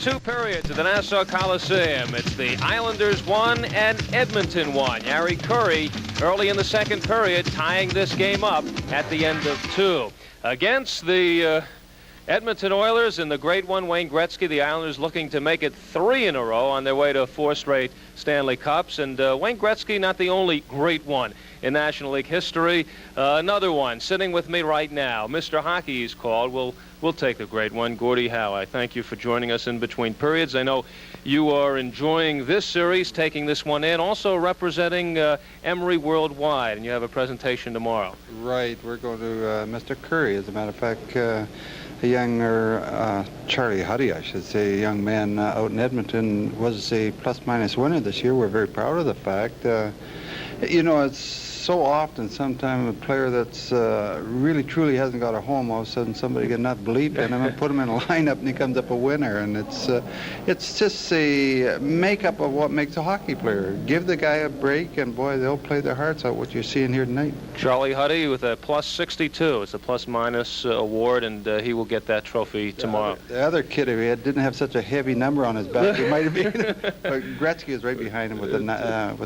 Two periods at the Nassau Coliseum. It's the Islanders 1 and Edmonton 1. Harry Curry early in the second period tying this game up at the end of 2. Against the Edmonton Oilers in the great one, Wayne Gretzky, the Islanders looking to make it 3 in a row on their way to 4 straight Stanley Cups. And Wayne Gretzky, not the only great one in National League history. Another one sitting with me right now. Mr. Hockey he's called. We'll take the great one, Gordie Howe. I thank you for joining us in between periods. I know you are enjoying this series, taking this one in, also representing Emory Worldwide, and you have a presentation tomorrow. Right. We're going to Mr. Curry, as a matter of fact. A younger Charlie Huddy, I should say, a young man out in Edmonton, was a plus-minus winner this year. We're very proud of the fact. You know, it's so often sometimes a player that's really truly hasn't got a home, all of a sudden somebody can not believe in him and put him in a lineup and he comes up a winner. And it's just a makeup of what makes a hockey player. Give the guy a break and boy, they'll play their hearts out, what you're seeing here tonight. Charlie Huddy with a plus 62. It's a plus-minus award, and he will get that trophy tomorrow. The other kid who didn't have such a heavy number on his back, he might have been. But Gretzky is right behind him with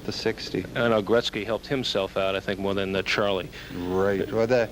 the 60. I know Gretzky helped himself out, I think, more than Charlie. Right. Well, the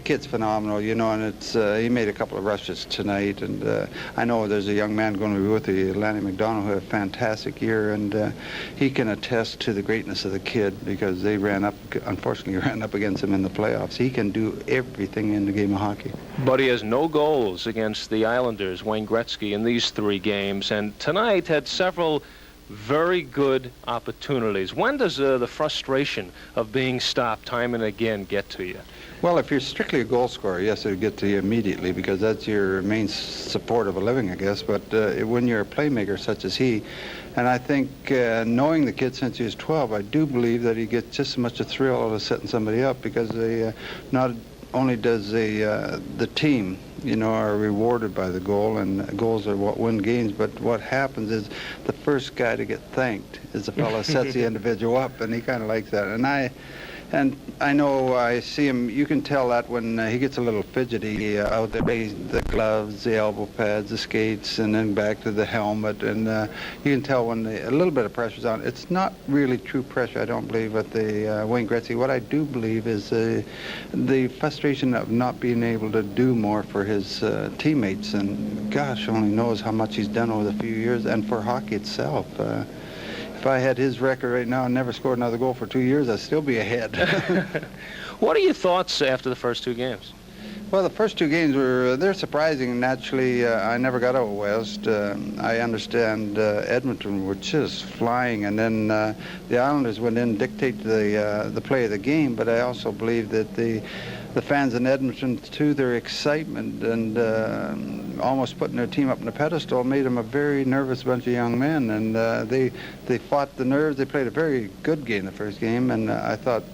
kid's phenomenal, you know, and it's he made a couple of rushes tonight, and I know there's a young man going to be with the Lanny McDonald who had a fantastic year, and he can attest to the greatness of the kid because they unfortunately ran up against him in the playoffs. He can do everything in the game of hockey. But he has no goals against the Islanders, Wayne Gretzky, in these 3 games, and tonight had several very good opportunities. When does the frustration of being stopped time and again get to you? Well, if you're strictly a goal scorer, yes, it'll get to you immediately because that's your main support of a living, I guess. But when you're a playmaker such as he, and I think knowing the kid since he was 12, I do believe that he gets just as much a thrill out of setting somebody up because not only does the team, you know, are rewarded by the goal, and goals are what win games, but what happens is the first guy to get thanked is the fellow who sets the individual up, and he kind of likes that. And I know I see him, you can tell that when he gets a little fidgety out there, the gloves, the elbow pads, the skates, and then back to the helmet, and you can tell when a little bit of pressure's on. It's not really true pressure, I don't believe, at the Wayne Gretzky. What I do believe is the frustration of not being able to do more for his teammates, and gosh only knows how much he's done over the few years, and for hockey itself. If I had his record right now and never scored another goal for 2 years, I'd still be ahead. What are your thoughts after the first 2 games? Well, the first 2 games they're surprising. Naturally, I never got out west. I understand Edmonton were just flying, and then the Islanders went in and dictated the play of the game, but I also believe that the fans in Edmonton, too, their excitement and almost putting their team up on a pedestal made them a very nervous bunch of young men, and they fought the nerves. They played a very good game the first game, and I thought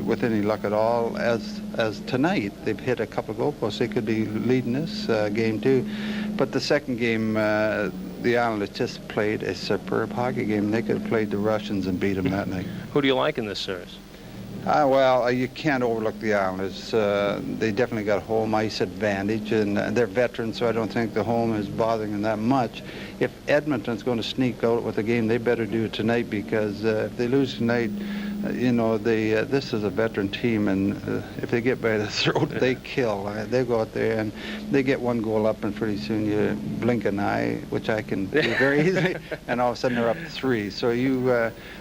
with any luck at all, as tonight, they've hit a couple of goalposts. They could be leading this game, too. But the second game, the Islanders just played a superb hockey game. They could have played the Russians and beat them that night. Who do you like in this series? Well, you can't overlook the Islanders. They definitely got home ice advantage, and they're veterans, so I don't think the home is bothering them that much. If Edmonton's going to sneak out with a game, they better do it tonight because if they lose tonight, you know, this is a veteran team, and if they get by the throat, they kill. They go out there and they get 1 goal up, and pretty soon you blink an eye, which I can do very easily, and all of a sudden they're up 3. So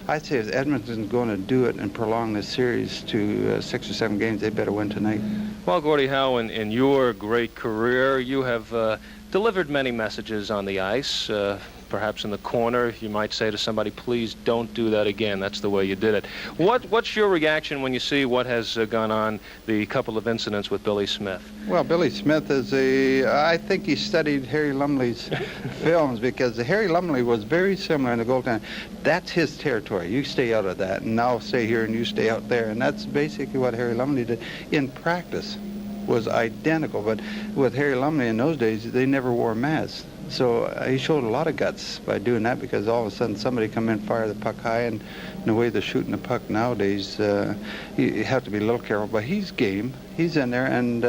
I'd say if Edmonton's going to do it and prolong this series to 6 or 7 games, they better win tonight. Well, Gordie Howe, in your great career, you have delivered many messages on the ice. Perhaps in the corner, you might say to somebody, please don't do that again. That's the way you did it. What's your reaction when you see what has gone on, the couple of incidents with Billy Smith? Well, Billy Smith is I think he studied Harry Lumley's films because Harry Lumley was very similar in the goaltending. That's his territory. You stay out of that, and I'll stay here and you stay out there. And that's basically what Harry Lumley did in practice. Was identical, but with Harry Lumley in those days, they never wore masks. So he showed a lot of guts by doing that because all of a sudden somebody come in, fire the puck high, and the way they're shooting the puck nowadays, you have to be a little careful. But he's game. he's in there, and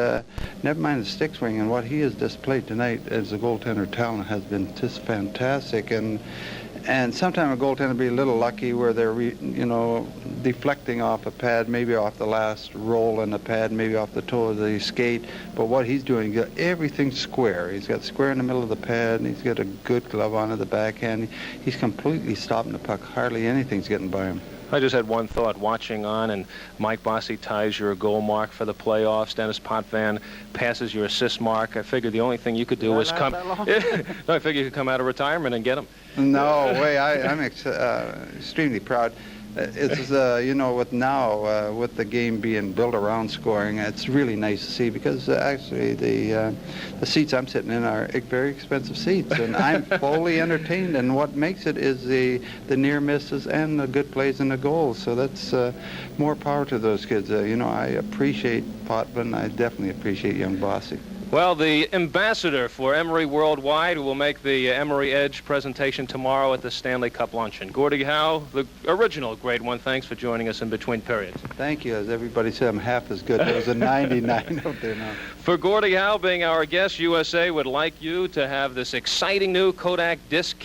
never mind the stick swing, and what he has displayed tonight as a goaltender talent has been just fantastic. And sometimes a goaltender will be a little lucky where they're, deflecting off a pad, maybe off the last roll in the pad, maybe off the toe of the skate. But what he's doing, he's got everything square. He's got square in the middle of the pad, and he's got a good glove on at the backhand. He's completely stopping the puck. Hardly anything's getting by him. I just had one thought watching on, and Mike Bossy ties your goal mark for the playoffs. Dennis Potvin passes your assist mark. I figured the only thing you could do was come. No, I figured you could come out of retirement and get him. No way. I'm extremely proud. It's with now with the game being built around scoring, it's really nice to see, because actually the seats I'm sitting in are very expensive seats, and I'm fully entertained. And what makes it is the near misses and the good plays and the goals. So that's more power to those kids. I appreciate Potvin. I definitely appreciate young Bossy. Well, the ambassador for Emory Worldwide, who will make the Emory Edge presentation tomorrow at the Stanley Cup Luncheon. Gordie Howe, the original Grade 1, thanks for joining us in between periods. Thank you. As everybody said, I'm half as good. There's a 99 out there now. For Gordie Howe being our guest, USA would like you to have this exciting new Kodak disc